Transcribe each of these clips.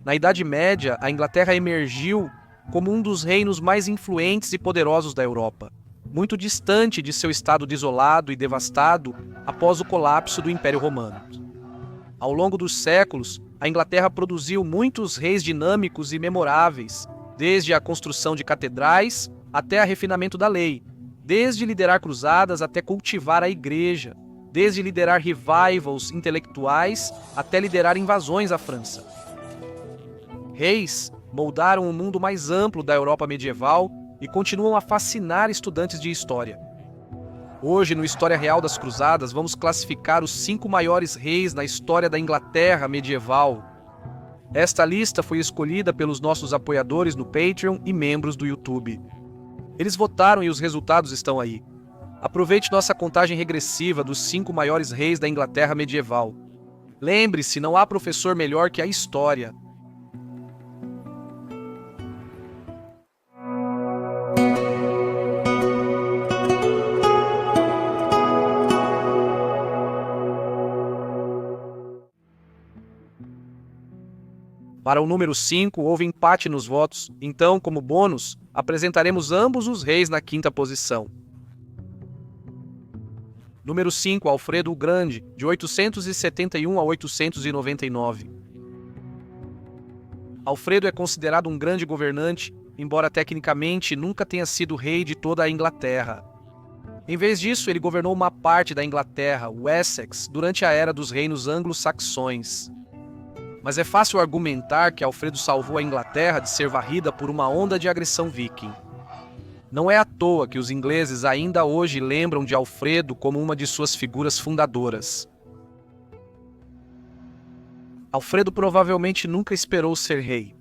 Na Idade Média, a Inglaterra emergiu como um dos reinos mais influentes e poderosos da Europa, muito distante de seu estado desolado e devastado após o colapso do Império Romano. Ao longo dos séculos, a Inglaterra produziu muitos reis dinâmicos e memoráveis, desde a construção de catedrais até o refinamento da lei, desde liderar cruzadas até cultivar a igreja, desde liderar revivals intelectuais até liderar invasões à França. Reis moldaram o mundo mais amplo da Europa medieval e continuam a fascinar estudantes de história. Hoje, no História Real das Cruzadas, vamos classificar os 5 maiores reis na história da Inglaterra medieval. Esta lista foi escolhida pelos nossos apoiadores no Patreon e membros do YouTube. Eles votaram e os resultados estão aí. Aproveite nossa contagem regressiva dos 5 maiores reis da Inglaterra medieval. Lembre-se, não há professor melhor que a história. Para o número 5, houve empate nos votos, então, como bônus, apresentaremos ambos os reis na 5ª posição. Número 5, Alfredo o Grande, de 871 a 899. Alfredo é considerado um grande governante, embora tecnicamente nunca tenha sido rei de toda a Inglaterra. Em vez disso, ele governou uma parte da Inglaterra, o Essex, durante a era dos reinos anglo-saxões. Mas é fácil argumentar que Alfredo salvou a Inglaterra de ser varrida por uma onda de agressão viking. Não é à toa que os ingleses ainda hoje lembram de Alfredo como uma de suas figuras fundadoras. Alfredo provavelmente nunca esperou ser rei.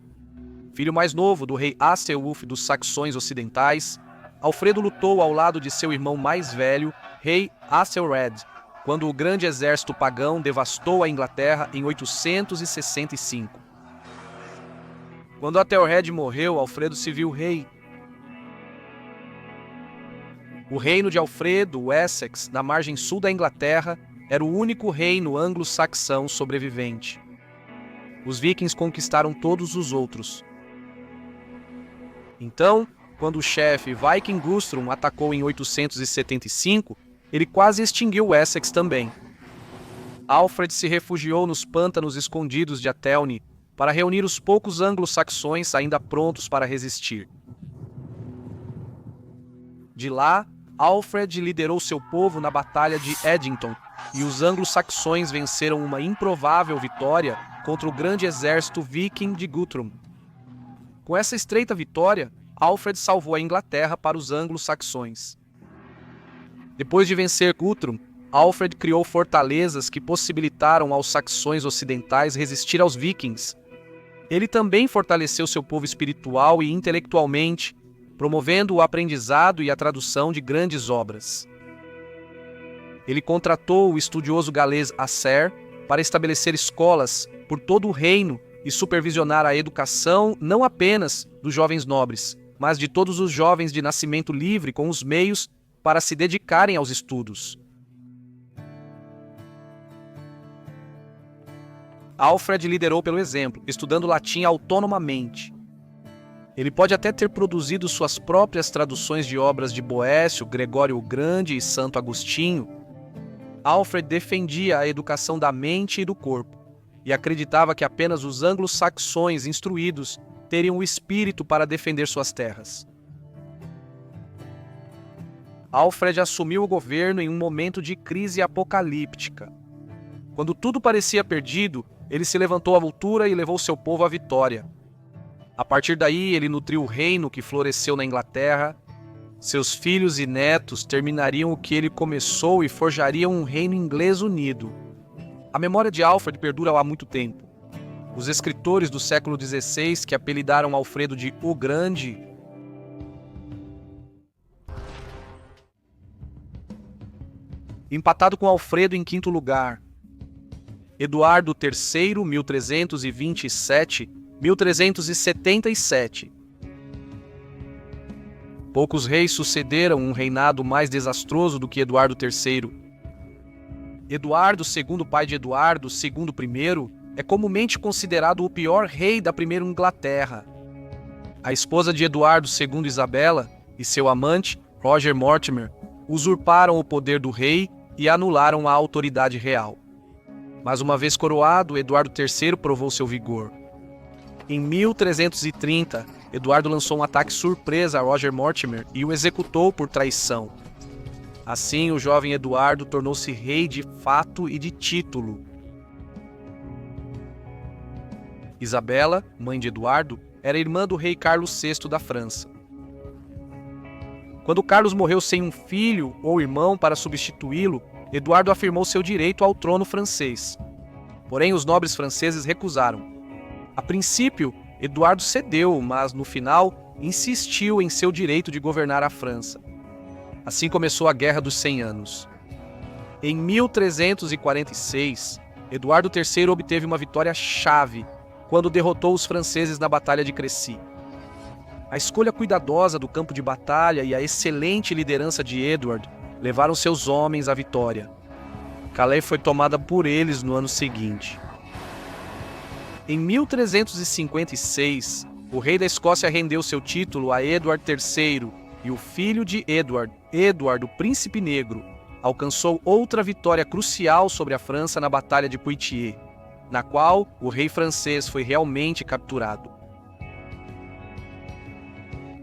Filho mais novo do rei Aethelwulf dos Saxões Ocidentais, Alfredo lutou ao lado de seu irmão mais velho, rei Aethelred, quando o grande exército pagão devastou a Inglaterra em 865. Quando Aethelred morreu, Alfredo se viu rei. O reino de Alfredo, o Essex, na margem sul da Inglaterra, era o único reino anglo-saxão sobrevivente. Os vikings conquistaram todos os outros. Então, quando o chefe Viking Guthrum atacou em 875, ele quase extinguiu o Essex também. Alfred se refugiou nos pântanos escondidos de Athelney para reunir os poucos anglo-saxões ainda prontos para resistir. De lá, Alfred liderou seu povo na Batalha de Edington, e os anglo-saxões venceram uma improvável vitória contra o grande exército viking de Guthrum. Com essa estreita vitória, Alfred salvou a Inglaterra para os anglo-saxões. Depois de vencer Guthrum, Alfred criou fortalezas que possibilitaram aos saxões ocidentais resistir aos vikings. Ele também fortaleceu seu povo espiritual e intelectualmente, promovendo o aprendizado e a tradução de grandes obras. Ele contratou o estudioso galês Asser para estabelecer escolas por todo o reino e supervisionar a educação não apenas dos jovens nobres, mas de todos os jovens de nascimento livre com os meios para se dedicarem aos estudos. Alfred liderou pelo exemplo, estudando latim autonomamente. Ele pode até ter produzido suas próprias traduções de obras de Boécio, Gregório o Grande e Santo Agostinho. Alfred defendia a educação da mente e do corpo, e acreditava que apenas os anglo-saxões instruídos teriam o espírito para defender suas terras. Alfred assumiu o governo em um momento de crise apocalíptica. Quando tudo parecia perdido, ele se levantou à altura e levou seu povo à vitória. A partir daí, ele nutriu o reino que floresceu na Inglaterra. Seus filhos e netos terminariam o que ele começou e forjariam um reino inglês unido. A memória de Alfred perdura há muito tempo. Os escritores do século XVI, que apelidaram Alfredo de O Grande, empatado com Alfredo em 5º lugar. Eduardo III, 1327-1377. Poucos reis sucederam um reinado mais desastroso do que Eduardo III. Eduardo, segundo pai de Eduardo II I, é comumente considerado o pior rei da primeira Inglaterra. A esposa de Eduardo II, Isabela, e seu amante, Roger Mortimer, usurparam o poder do rei e anularam a autoridade real. Mas uma vez coroado, Eduardo III provou seu vigor. Em 1330, Eduardo lançou um ataque surpresa a Roger Mortimer e o executou por traição. Assim, o jovem Eduardo tornou-se rei de fato e de título. Isabela, mãe de Eduardo, era irmã do rei Carlos VI da França. Quando Carlos morreu sem um filho ou irmão para substituí-lo, Eduardo afirmou seu direito ao trono francês. Porém, os nobres franceses recusaram. A princípio, Eduardo cedeu, mas no final insistiu em seu direito de governar a França. Assim começou a Guerra dos 100 Anos. Em 1346, Eduardo III obteve uma vitória chave quando derrotou os franceses na Batalha de Crécy. A escolha cuidadosa do campo de batalha e a excelente liderança de Edward levaram seus homens à vitória. Calais foi tomada por eles no ano seguinte. Em 1356, o rei da Escócia rendeu seu título a Edward III e o filho de Edward, Eduardo, Príncipe Negro, alcançou outra vitória crucial sobre a França na Batalha de Poitiers, na qual o rei francês foi realmente capturado.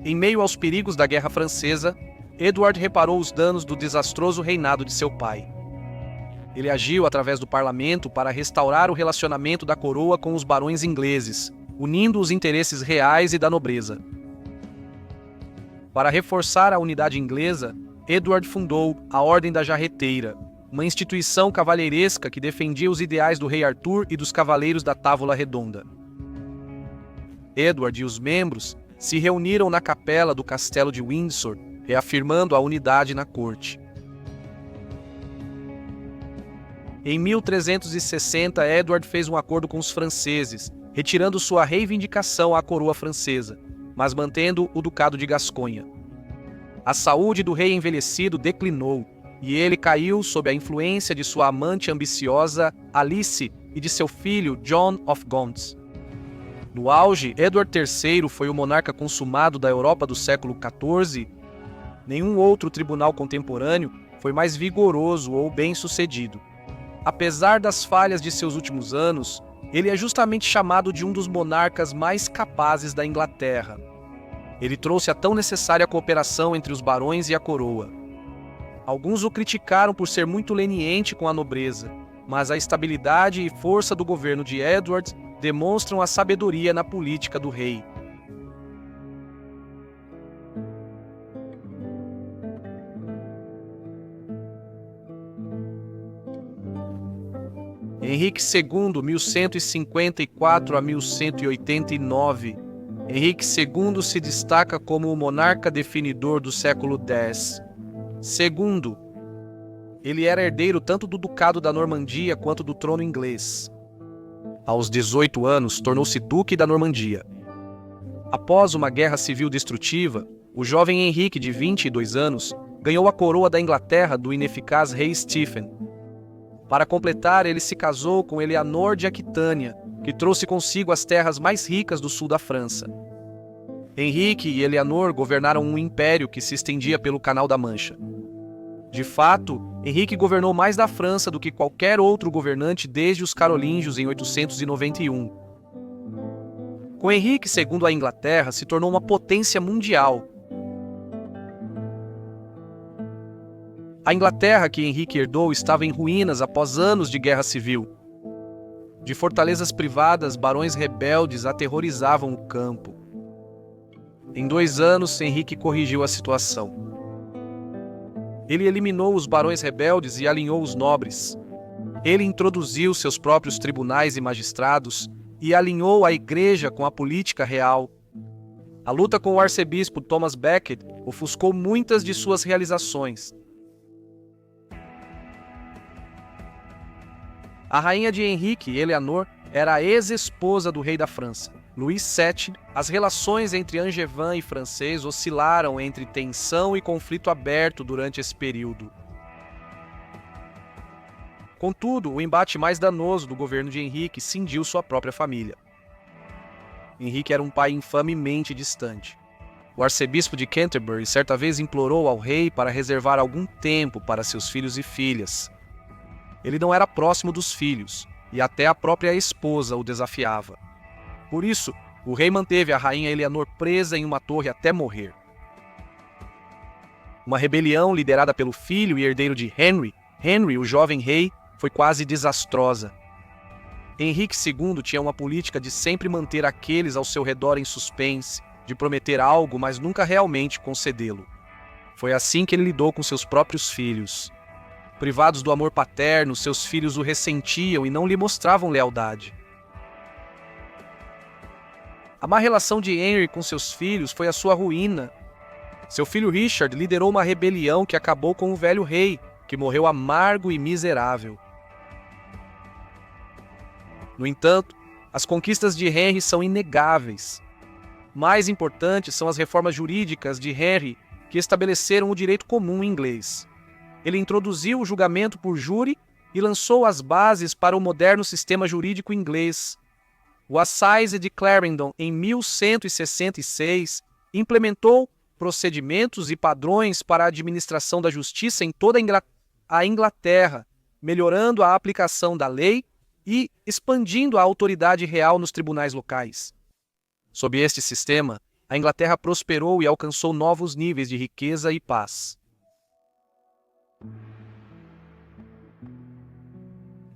Em meio aos perigos da Guerra Francesa, Edward reparou os danos do desastroso reinado de seu pai. Ele agiu através do parlamento para restaurar o relacionamento da coroa com os barões ingleses, unindo os interesses reais e da nobreza. Para reforçar a unidade inglesa, Edward fundou a Ordem da Jarreteira, uma instituição cavalheiresca que defendia os ideais do rei Arthur e dos cavaleiros da Távola Redonda. Edward e os membros se reuniram na capela do Castelo de Windsor, reafirmando a unidade na corte. Em 1360, Edward fez um acordo com os franceses, retirando sua reivindicação à coroa francesa, mas mantendo o Ducado de Gasconha. A saúde do rei envelhecido declinou, e ele caiu sob a influência de sua amante ambiciosa, Alice, e de seu filho, John of Gaunt. No auge, Edward III foi o monarca consumado da Europa do século XIV. Nenhum outro tribunal contemporâneo foi mais vigoroso ou bem-sucedido. Apesar das falhas de seus últimos anos, ele é justamente chamado de um dos monarcas mais capazes da Inglaterra. Ele trouxe a tão necessária cooperação entre os barões e a coroa. Alguns o criticaram por ser muito leniente com a nobreza, mas a estabilidade e força do governo de Edward demonstram a sabedoria na política do rei. Henrique II, 1154 a 1189. Henrique II se destaca como o monarca definidor do século X. Segundo, ele era herdeiro tanto do Ducado da Normandia quanto do trono inglês. Aos 18 anos, tornou-se Duque da Normandia. Após uma guerra civil destrutiva, o jovem Henrique, de 22 anos, ganhou a coroa da Inglaterra do ineficaz rei Stephen. Para completar, ele se casou com Eleanor de Aquitânia, que trouxe consigo as terras mais ricas do sul da França. Henrique e Eleanor governaram um império que se estendia pelo Canal da Mancha. De fato, Henrique governou mais da França do que qualquer outro governante desde os carolíngios em 891. Com Henrique II, a Inglaterra se tornou uma potência mundial. A Inglaterra que Henrique herdou estava em ruínas após anos de guerra civil. De fortalezas privadas, barões rebeldes aterrorizavam o campo. Em 2 anos, Henrique corrigiu a situação. Ele eliminou os barões rebeldes e alinhou os nobres. Ele introduziu seus próprios tribunais e magistrados e alinhou a igreja com a política real. A luta com o arcebispo Thomas Becket ofuscou muitas de suas realizações. A rainha de Henrique, Eleanor, era a ex-esposa do rei da França, Luís VII. As relações entre Angevin e francês oscilaram entre tensão e conflito aberto durante esse período. Contudo, o embate mais danoso do governo de Henrique cindiu sua própria família. Henrique era um pai infamemente distante. O arcebispo de Canterbury certa vez implorou ao rei para reservar algum tempo para seus filhos e filhas. Ele não era próximo dos filhos, e até a própria esposa o desafiava. Por isso, o rei manteve a rainha Eleanor presa em uma torre até morrer. Uma rebelião liderada pelo filho e herdeiro de Henry, o jovem rei, foi quase desastrosa. Henrique II tinha uma política de sempre manter aqueles ao seu redor em suspense, de prometer algo, mas nunca realmente concedê-lo. Foi assim que ele lidou com seus próprios filhos. Privados do amor paterno, seus filhos o ressentiam e não lhe mostravam lealdade. A má relação de Henry com seus filhos foi a sua ruína. Seu filho Richard liderou uma rebelião que acabou com o velho rei, que morreu amargo e miserável. No entanto, as conquistas de Henry são inegáveis. Mais importantes são as reformas jurídicas de Henry, que estabeleceram o direito comum inglês. Ele introduziu o julgamento por júri e lançou as bases para o moderno sistema jurídico inglês. O Assize de Clarendon, em 1166, implementou procedimentos e padrões para a administração da justiça em toda a Inglaterra, melhorando a aplicação da lei e expandindo a autoridade real nos tribunais locais. Sob este sistema, a Inglaterra prosperou e alcançou novos níveis de riqueza e paz.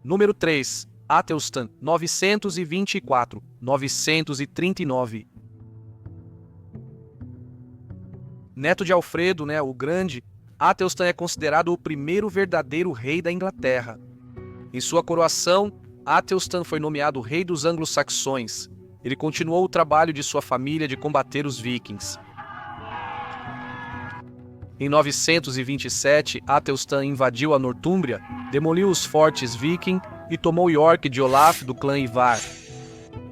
Número 3. Athelstan, 924-939. Neto de Alfredo, o Grande, Athelstan é considerado o primeiro verdadeiro rei da Inglaterra. Em sua coroação, Athelstan foi nomeado rei dos anglo-saxões. Ele continuou o trabalho de sua família de combater os vikings. Em 927, Athelstan invadiu a Nortúmbria, demoliu os fortes viking e tomou York de Olaf do clã Ivar.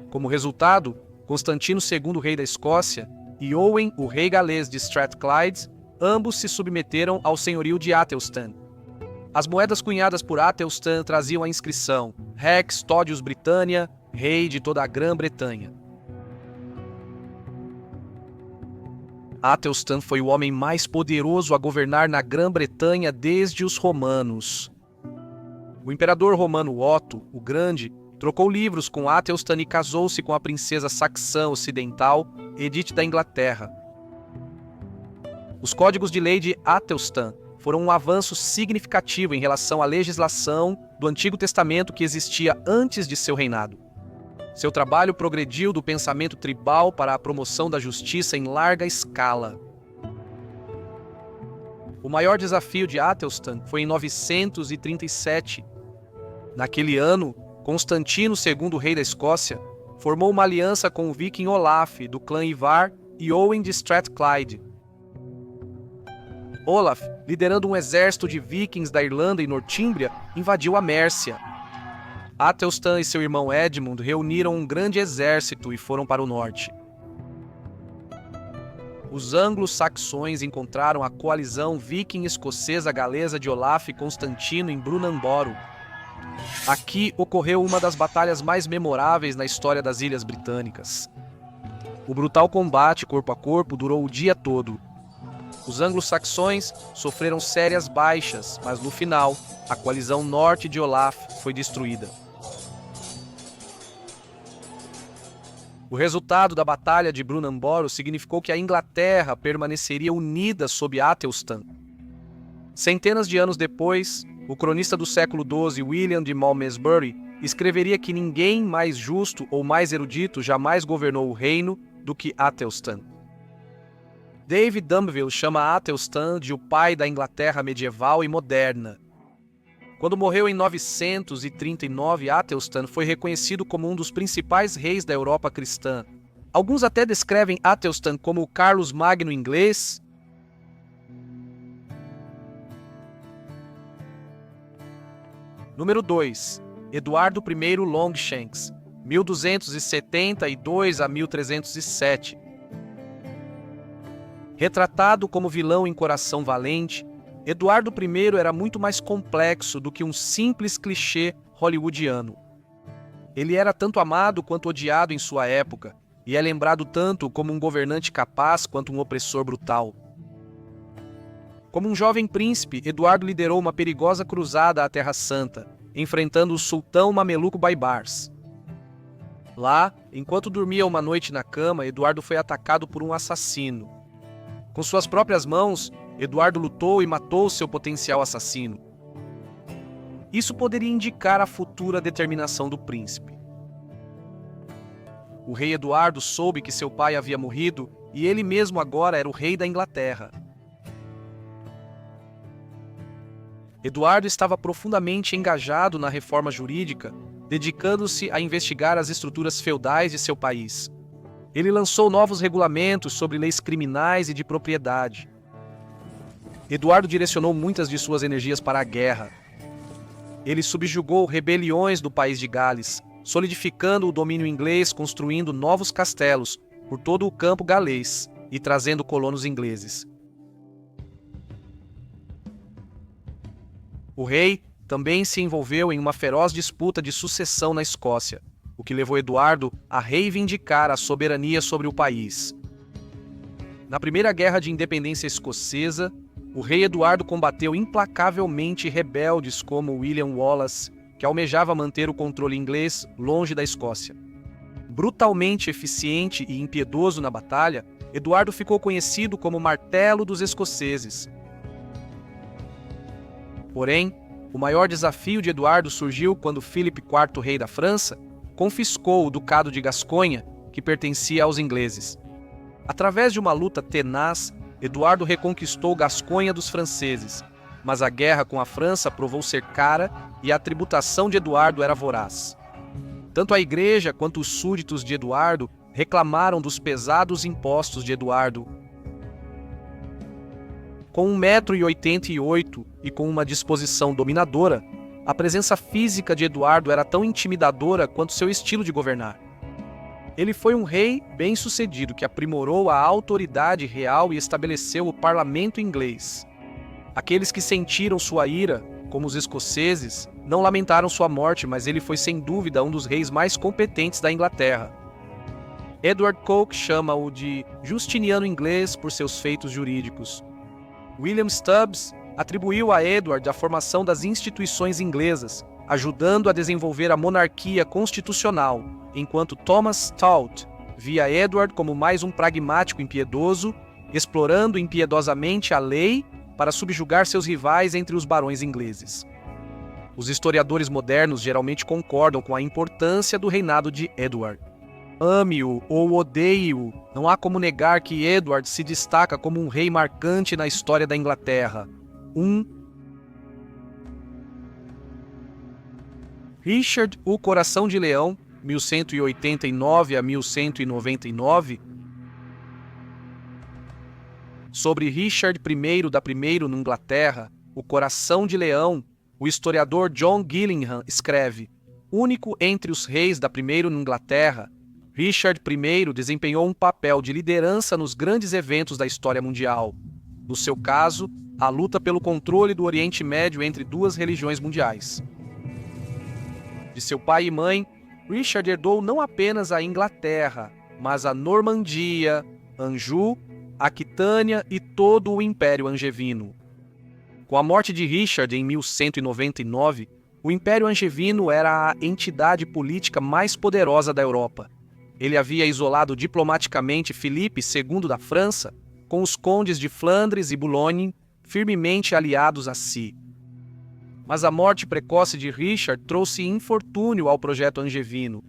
Como resultado, Constantino II, rei da Escócia, e Owen, o rei galês de Strathclyde, ambos se submeteram ao senhorio de Athelstan. As moedas cunhadas por Athelstan traziam a inscrição Rex Todius Britannia, rei de toda a Grã-Bretanha. Athelstan foi o homem mais poderoso a governar na Grã-Bretanha desde os romanos. O imperador romano Otto, o Grande, trocou livros com Athelstan e casou-se com a princesa saxã ocidental, Edith da Inglaterra. Os códigos de lei de Athelstan foram um avanço significativo em relação à legislação do Antigo Testamento que existia antes de seu reinado. Seu trabalho progrediu do pensamento tribal para a promoção da justiça em larga escala. O maior desafio de Athelstan foi em 937. Naquele ano, Constantino II, rei da Escócia, formou uma aliança com o viking Olaf, do clã Ivar, e Owen de Strathclyde. Olaf, liderando um exército de vikings da Irlanda e Nortúmbria, invadiu a Mércia. Athelstan e seu irmão Edmund reuniram um grande exército e foram para o norte. Os anglo-saxões encontraram a coalizão viking-escocesa-galesa de Olaf e Constantino em Brunanboro. Aqui ocorreu uma das batalhas mais memoráveis na história das Ilhas Britânicas. O brutal combate corpo a corpo durou o dia todo. Os anglo-saxões sofreram sérias baixas, mas no final, a coalizão norte de Olaf foi destruída. O resultado da Batalha de Brunanboro significou que a Inglaterra permaneceria unida sob Athelstan. Centenas de anos depois, o cronista do século XII, William de Malmesbury, escreveria que ninguém mais justo ou mais erudito jamais governou o reino do que Athelstan. David Dumville chama Athelstan de o pai da Inglaterra medieval e moderna. Quando morreu em 939, Athelstan foi reconhecido como um dos principais reis da Europa cristã. Alguns até descrevem Athelstan como o Carlos Magno inglês. Número 2. Eduardo I Longshanks, 1272 a 1307. Retratado como vilão em Coração Valente, Eduardo I era muito mais complexo do que um simples clichê hollywoodiano. Ele era tanto amado quanto odiado em sua época, e é lembrado tanto como um governante capaz quanto um opressor brutal. Como um jovem príncipe, Eduardo liderou uma perigosa cruzada à Terra Santa, enfrentando o sultão mameluco Baibars. Lá, enquanto dormia uma noite na cama, Eduardo foi atacado por um assassino. Com suas próprias mãos, Eduardo lutou e matou seu potencial assassino. Isso poderia indicar a futura determinação do príncipe. O rei Eduardo soube que seu pai havia morrido e ele mesmo agora era o rei da Inglaterra. Eduardo estava profundamente engajado na reforma jurídica, dedicando-se a investigar as estruturas feudais de seu país. Ele lançou novos regulamentos sobre leis criminais e de propriedade. Eduardo direcionou muitas de suas energias para a guerra. Ele subjugou rebeliões do país de Gales, solidificando o domínio inglês, construindo novos castelos por todo o campo galês e trazendo colonos ingleses. O rei também se envolveu em uma feroz disputa de sucessão na Escócia, o que levou Eduardo a reivindicar a soberania sobre o país. Na Primeira Guerra de Independência Escocesa, o rei Eduardo combateu implacavelmente rebeldes como William Wallace, que almejava manter o controle inglês longe da Escócia. Brutalmente eficiente e impiedoso na batalha, Eduardo ficou conhecido como Martelo dos Escoceses. Porém, o maior desafio de Eduardo surgiu quando Filipe IV, rei da França, confiscou o Ducado de Gasconha, que pertencia aos ingleses. Através de uma luta tenaz, Eduardo reconquistou Gasconha dos franceses, mas a guerra com a França provou ser cara e a tributação de Eduardo era voraz. Tanto a igreja quanto os súditos de Eduardo reclamaram dos pesados impostos de Eduardo. Com 1,88 m e com uma disposição dominadora, a presença física de Eduardo era tão intimidadora quanto seu estilo de governar. Ele foi um rei bem-sucedido que aprimorou a autoridade real e estabeleceu o parlamento inglês. Aqueles que sentiram sua ira, como os escoceses, não lamentaram sua morte, mas ele foi sem dúvida um dos reis mais competentes da Inglaterra. Edward Coke chama-o de Justiniano inglês por seus feitos jurídicos. William Stubbs atribuiu a Edward a formação das instituições inglesas, ajudando a desenvolver a monarquia constitucional, enquanto Thomas Stout via Edward como mais um pragmático impiedoso, explorando impiedosamente a lei para subjugar seus rivais entre os barões ingleses. Os historiadores modernos geralmente concordam com a importância do reinado de Edward. Ame-o ou odeie-o, não há como negar que Edward se destaca como um rei marcante na história da Inglaterra. Richard, o Coração de Leão, 1189 a 1199. Sobre Richard I da I na Inglaterra, o Coração de Leão, o historiador John Gillingham escreve: único entre os reis da I na Inglaterra, Richard I desempenhou um papel de liderança nos grandes eventos da história mundial. No seu caso, a luta pelo controle do Oriente Médio entre duas religiões mundiais. De seu pai e mãe, Richard herdou não apenas a Inglaterra, mas a Normandia, Anjou, Aquitânia e todo o Império Angevino. Com a morte de Richard em 1199, o Império Angevino era a entidade política mais poderosa da Europa. Ele havia isolado diplomaticamente Filipe II da França, com os condes de Flandres e Boulogne firmemente aliados a si. Mas a morte precoce de Richard trouxe infortúnio ao projeto angevino.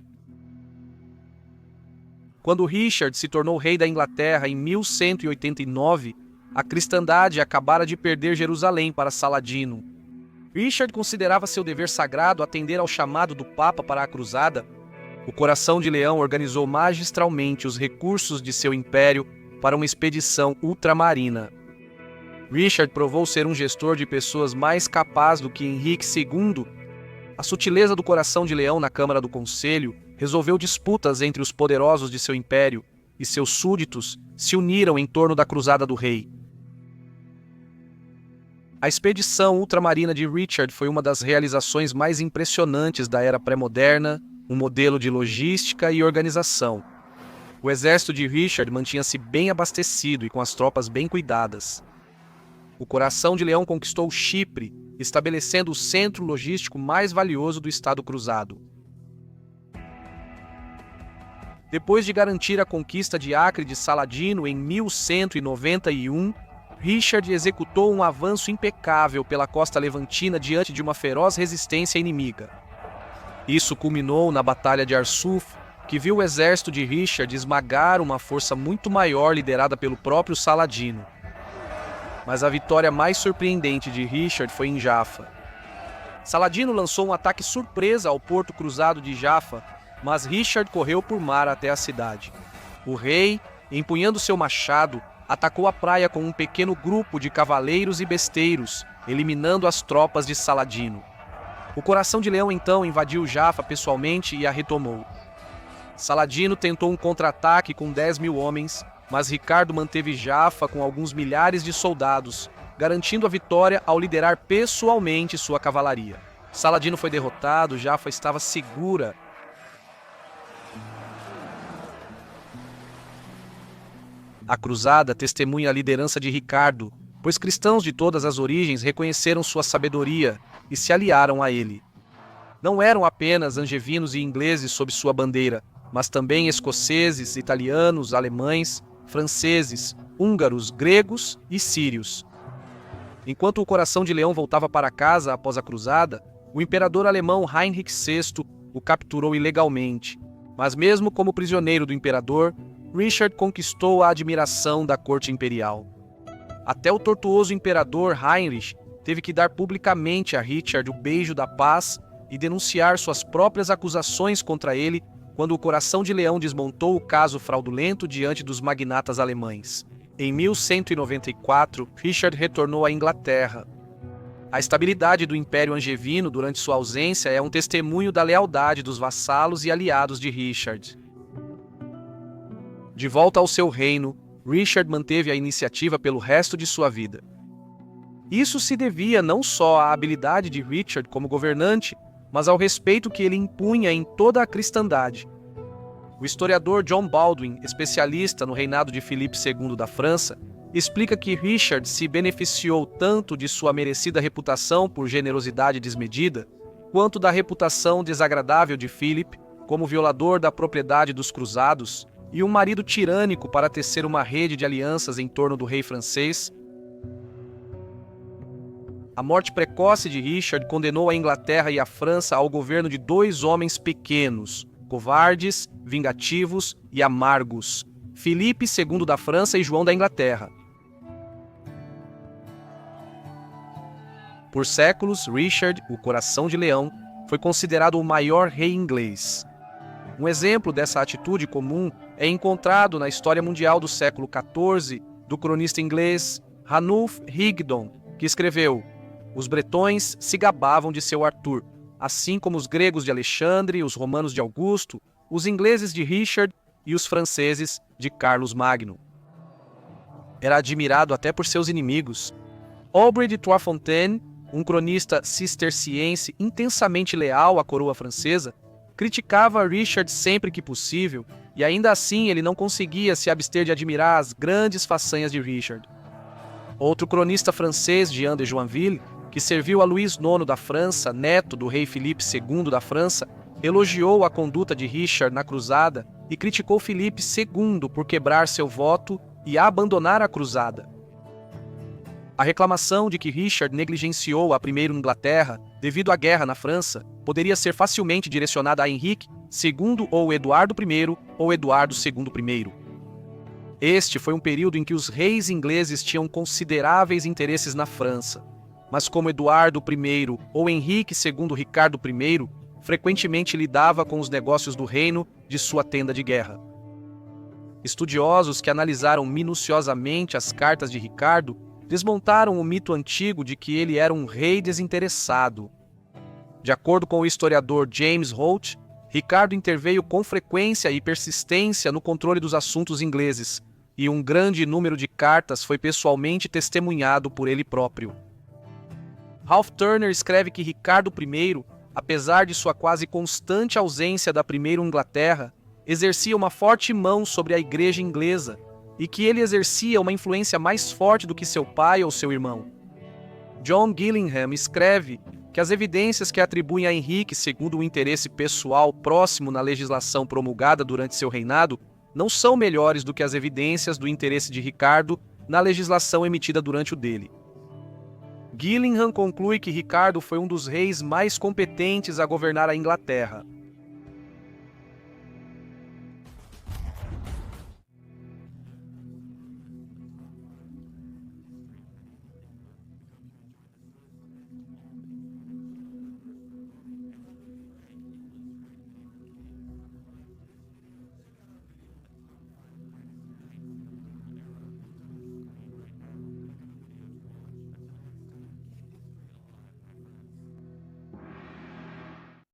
Quando Richard se tornou rei da Inglaterra em 1189, a cristandade acabara de perder Jerusalém para Saladino. Richard considerava seu dever sagrado atender ao chamado do Papa para a cruzada. O Coração de Leão organizou magistralmente os recursos de seu império para uma expedição ultramarina. Richard provou ser um gestor de pessoas mais capaz do que Henrique II. A sutileza do Coração de Leão na Câmara do Conselho resolveu disputas entre os poderosos de seu império, e seus súditos se uniram em torno da cruzada do rei. A expedição ultramarina de Richard foi uma das realizações mais impressionantes da era pré-moderna, um modelo de logística e organização. O exército de Richard mantinha-se bem abastecido e com as tropas bem cuidadas. O Coração de Leão conquistou Chipre, estabelecendo o centro logístico mais valioso do Estado Cruzado. Depois de garantir a conquista de Acre de Saladino em 1191, Richard executou um avanço impecável pela costa levantina diante de uma feroz resistência inimiga. Isso culminou na Batalha de Arsuf, que viu o exército de Richard esmagar uma força muito maior liderada pelo próprio Saladino. Mas a vitória mais surpreendente de Richard foi em Jaffa. Saladino lançou um ataque surpresa ao porto cruzado de Jaffa, mas Richard correu por mar até a cidade. O rei, empunhando seu machado, atacou a praia com um pequeno grupo de cavaleiros e besteiros, eliminando as tropas de Saladino. O Coração de Leão então invadiu Jaffa pessoalmente e a retomou. Saladino tentou um contra-ataque com 10.000 homens, mas Ricardo manteve Jaffa com alguns milhares de soldados, garantindo a vitória ao liderar pessoalmente sua cavalaria. Saladino foi derrotado, Jaffa estava segura. A cruzada testemunha a liderança de Ricardo, pois cristãos de todas as origens reconheceram sua sabedoria e se aliaram a ele. Não eram apenas angevinos e ingleses sob sua bandeira, mas também escoceses, italianos, alemães, franceses, húngaros, gregos e sírios. Enquanto o Coração de Leão voltava para casa após a cruzada, o imperador alemão Heinrich VI o capturou ilegalmente, mas mesmo como prisioneiro do imperador, Richard conquistou a admiração da corte imperial. Até o tortuoso imperador Heinrich teve que dar publicamente a Richard o beijo da paz e denunciar suas próprias acusações contra ele quando o Coração de Leão desmontou o caso fraudulento diante dos magnatas alemães. Em 1194, Richard retornou à Inglaterra. A estabilidade do Império Angevino durante sua ausência é um testemunho da lealdade dos vassalos e aliados de Richard. De volta ao seu reino, Richard manteve a iniciativa pelo resto de sua vida. Isso se devia não só à habilidade de Richard como governante, mas ao respeito que ele impunha em toda a cristandade. O historiador John Baldwin, especialista no reinado de Filipe II da França, explica que Richard se beneficiou tanto de sua merecida reputação por generosidade desmedida, quanto da reputação desagradável de Filipe como violador da propriedade dos cruzados e um marido tirânico para tecer uma rede de alianças em torno do rei francês. A morte precoce de Richard condenou a Inglaterra e a França ao governo de dois homens pequenos, covardes, vingativos e amargos, Filipe II da França e João da Inglaterra. Por séculos, Richard, o Coração de Leão, foi considerado o maior rei inglês. Um exemplo dessa atitude comum é encontrado na história mundial do século XIV do cronista inglês Ranulph Higdon, que escreveu: "Os bretões se gabavam de seu Arthur, assim como os gregos de Alexandre, os romanos de Augusto, os ingleses de Richard e os franceses de Carlos Magno." Era admirado até por seus inimigos. Aubry de Troisfontaine, um cronista cisterciense intensamente leal à coroa francesa, criticava Richard sempre que possível, e ainda assim ele não conseguia se abster de admirar as grandes façanhas de Richard. Outro cronista francês, Jean de Joinville, que serviu a Luís IX da França, neto do rei Filipe II da França, elogiou a conduta de Richard na cruzada e criticou Filipe II por quebrar seu voto e abandonar a cruzada. A reclamação de que Richard negligenciou a primeira Inglaterra devido à guerra na França poderia ser facilmente direcionada a Henrique II ou Eduardo I ou Eduardo II I. Este foi um período em que os reis ingleses tinham consideráveis interesses na França, mas como Eduardo I ou Henrique II Ricardo I frequentemente lidava com os negócios do reino de sua tenda de guerra. Estudiosos que analisaram minuciosamente as cartas de Ricardo desmontaram o mito antigo de que ele era um rei desinteressado. De acordo com o historiador James Holt, Ricardo interveio com frequência e persistência no controle dos assuntos ingleses, e um grande número de cartas foi pessoalmente testemunhado por ele próprio. Ralph Turner escreve que Ricardo I, apesar de sua quase constante ausência da primeira Inglaterra, exercia uma forte mão sobre a igreja inglesa e que ele exercia uma influência mais forte do que seu pai ou seu irmão. John Gillingham escreve que as evidências que atribuem a Henrique segundo um interesse pessoal próximo na legislação promulgada durante seu reinado não são melhores do que as evidências do interesse de Ricardo na legislação emitida durante o dele. Gillingham conclui que Ricardo foi um dos reis mais competentes a governar a Inglaterra,